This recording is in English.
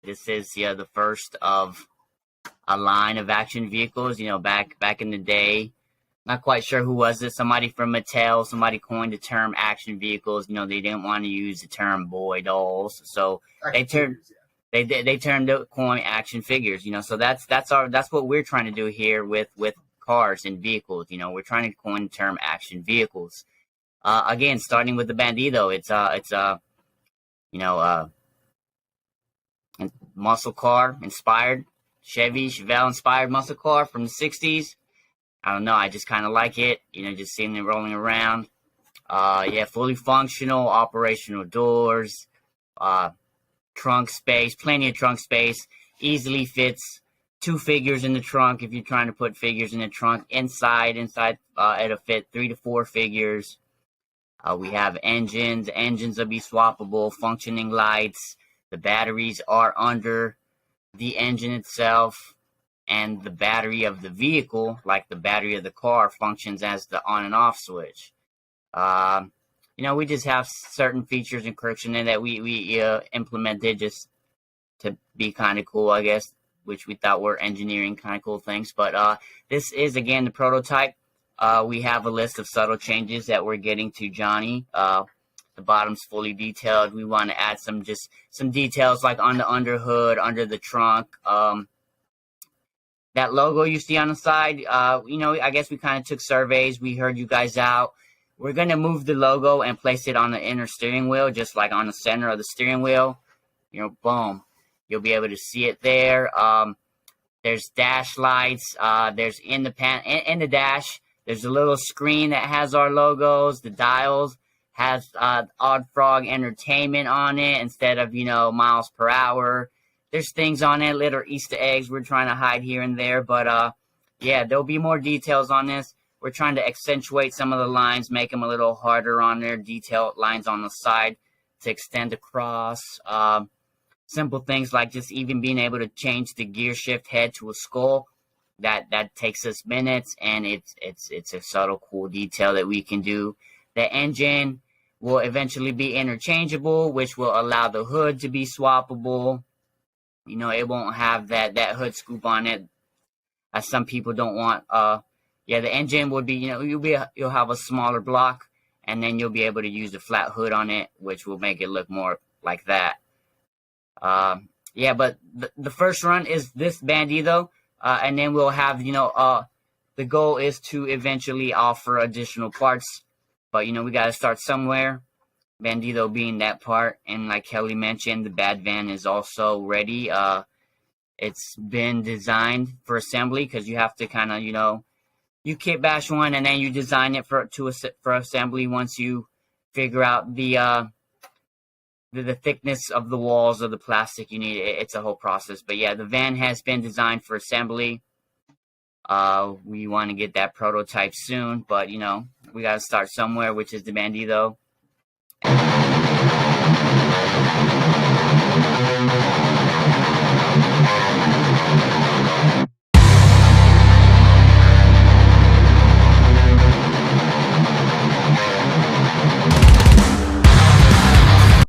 This is the first of a line of action vehicles. Back in the day, not quite sure who was it. Somebody from Mattel. Somebody coined the term action vehicles. They didn't want to use the term boy dolls, so they turned to coin action figures. So that's what we're trying to do here with cars and vehicles. We're trying to coin the term action vehicles. Again, starting with the Bandito, it's muscle car inspired, Chevelle inspired muscle car from the 60s. I don't know, I just kind of like it, just seeing it rolling around. Fully functional, operational doors, trunk space, plenty of trunk space, easily fits 2 figures in the trunk if you're trying to put figures in the trunk. Inside, it'll fit 3 to 4 figures. We have engines will be swappable, functioning lights. The batteries are under the engine itself, and the battery of the vehicle, like the battery of the car, functions as the on and off switch. We just have certain features and quirks in there that we implemented just to be kind of cool, I guess, which we thought were engineering kind of cool things. But this is, again, the prototype. We have a list of subtle changes that we're getting to Johnny. The bottom's fully detailed. We want to add some details like on the underhood, under the trunk. That logo you see on the side, I guess we kind of took surveys. We heard you guys out. We're going to move the logo and place it on the inner steering wheel, just like on the center of the steering wheel. Boom. You'll be able to see it there. There's dash lights. There's in the dash, there's a little screen that has our logos. The dials has Oddfrog Entertainment on it instead of, miles per hour. There's things on it, little Easter eggs we're trying to hide here and there. But, there'll be more details on this. We're trying to accentuate some of the lines, make them a little harder on there, detailed lines on the side to extend across. Simple things like just even being able to change the gear shift head to a skull. That takes us minutes, and it's a subtle, cool detail that we can do. The engine will eventually be interchangeable, which will allow the hood to be swappable. It won't have that hood scoop on it, as some people don't want. The engine would be, you'll have a smaller block, and then you'll be able to use the flat hood on it, which will make it look more like that. But the first run is this Bandito, and then we'll have, the goal is to eventually offer additional parts, but, we got to start somewhere, Bandito being that part. And like Kelly mentioned, the Bad Van is also ready. It's been designed for assembly, because you have to kind of, you kit bash one, and then you design it for assembly once you figure out the thickness of the walls of the plastic you need. It's a whole process. But the van has been designed for assembly. We want to get that prototype soon, but we got to start somewhere, which is the Bandito.